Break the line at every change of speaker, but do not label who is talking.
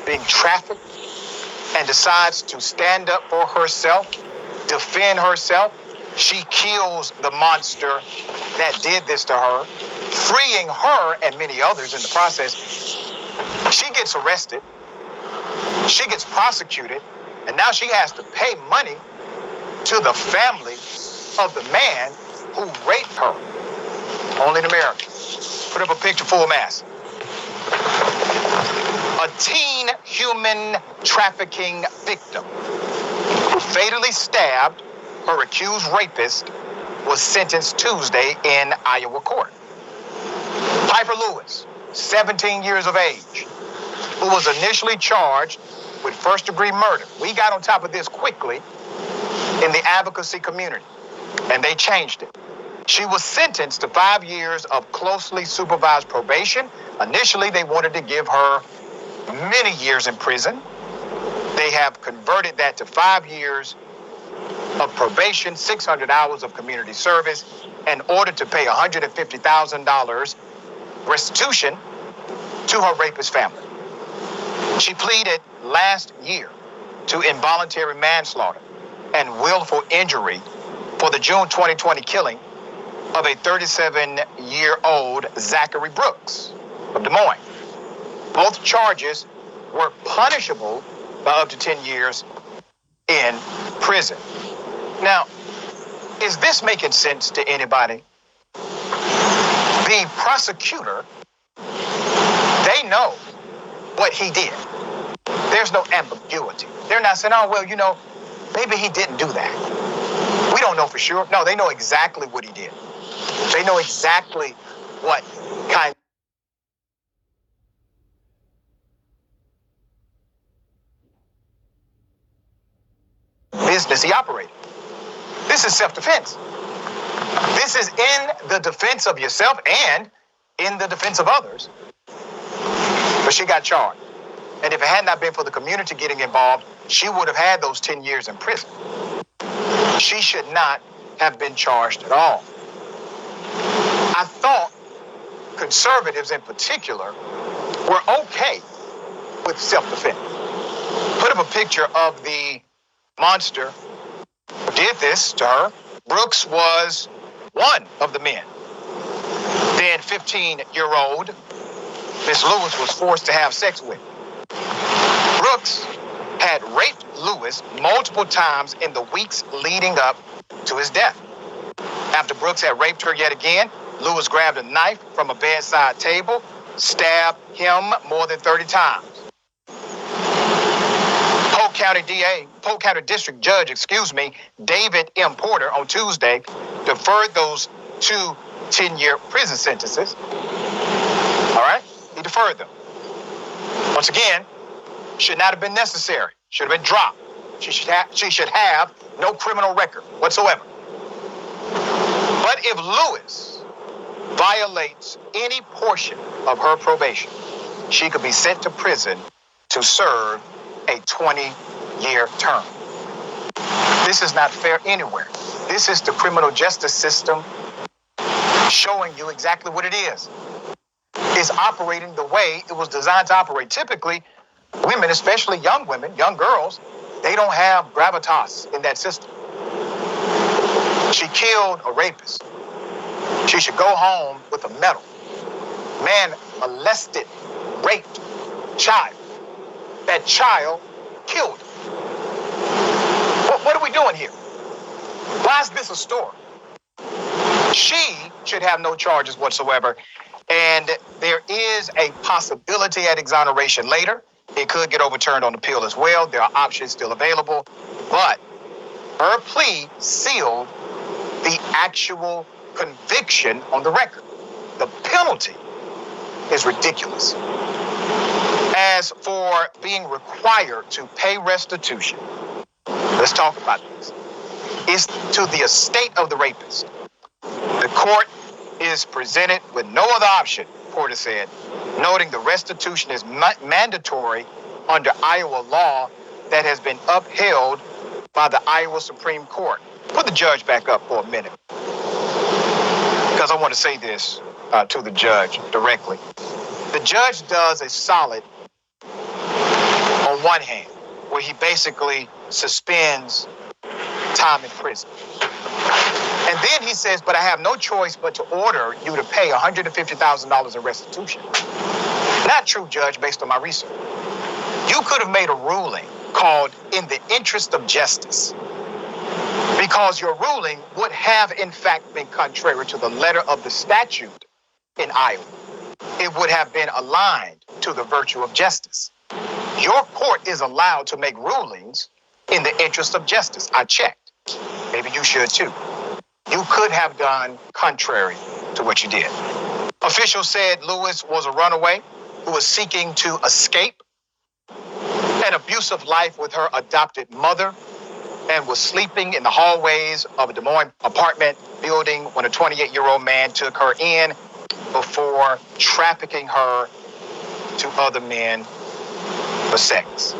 being trafficked and decides to stand up for herself, defend herself. She kills the monster that did this to her, freeing her and many others in the process. She gets arrested. She gets prosecuted. And now she has to pay money to the family of the man who raped her. Only in America. Put up a picture full mass. A teen human trafficking victim who fatally stabbed her accused rapist was sentenced Tuesday in Iowa court. Piper Lewis, 17 years of age, who was initially charged with first-degree murder. We got on top of this quickly in the advocacy community, and they changed it. She was sentenced to 5 years of closely supervised probation. Initially, they wanted to give her many years in prison. They have converted that to 5 years of probation, 600 hours of community service, in order to pay $150,000 restitution to her rapist family. She pleaded last year to involuntary manslaughter and willful injury for the June 2020 killing of a 37-year-old Zachary Brooks of Des Moines. Both charges were punishable by up to 10 years in prison. Now, is this making sense to anybody? The prosecutor, they know what he did. There's no ambiguity. They're not saying, oh, well, maybe he didn't do that. We don't know for sure. No, they know exactly what he did. They know exactly what kind of business he operated. This is self-defense. This is in the defense of yourself and in the defense of others. But she got charged. And if it had not been for the community getting involved, she would have had those 10 years in prison. She should not have been charged at all. I thought conservatives in particular were okay with self-defense. Put up a picture of the monster who did this to her. Brooks was one of the men. Then 15-year-old Miss Lewis was forced to have sex with. Brooks had raped Lewis multiple times in the weeks leading up to his death. After Brooks had raped her yet again, Lewis grabbed a knife from a bedside table, stabbed him more than 30 times. Polk County District Judge, David M. Porter on Tuesday deferred those two 10-year prison sentences. All right? He deferred them. Once again, should not have been necessary. Should have been dropped. She should have no criminal record whatsoever. But if Lewis violates any portion of her probation, she could be sent to prison to serve a 20-year term. This is not fair anywhere. This is the criminal justice system showing you exactly what it is. It's operating the way it was designed to operate. Typically, women, especially young women, young girls, they don't have gravitas in that system. She killed a rapist. She should go home with a medal. Man molested, raped child. That child killed. What are we doing here? Why is this a story? She should have no charges whatsoever. And there is a possibility at exoneration later. It could get overturned on appeal as well. There are options still available. But her plea sealed the actual conviction on the record. The penalty is ridiculous. As for being required to pay restitution, let's talk about this. It's to the estate of the rapist. The court is presented with no other option, Porter said, noting the restitution is mandatory under Iowa law that has been upheld by the Iowa Supreme Court. Put the judge back up for a minute, because I want to say this to the judge directly. The judge does a solid on one hand, where he basically suspends time in prison. And then he says, but I have no choice but to order you to pay $150,000 in restitution. Not true, Judge, based on my research. You could have made a ruling called in the interest of justice, because your ruling would have, in fact, been contrary to the letter of the statute in Iowa. It would have been aligned to the virtue of justice. Your court is allowed to make rulings in the interest of justice. I checked. Maybe you should too. You could have gone contrary to what you did. Officials said Lewis was a runaway who was seeking to escape an abusive life with her adopted mother and was sleeping in the hallways of a Des Moines apartment building when a 28-year-old man took her in before trafficking her to other men for sex.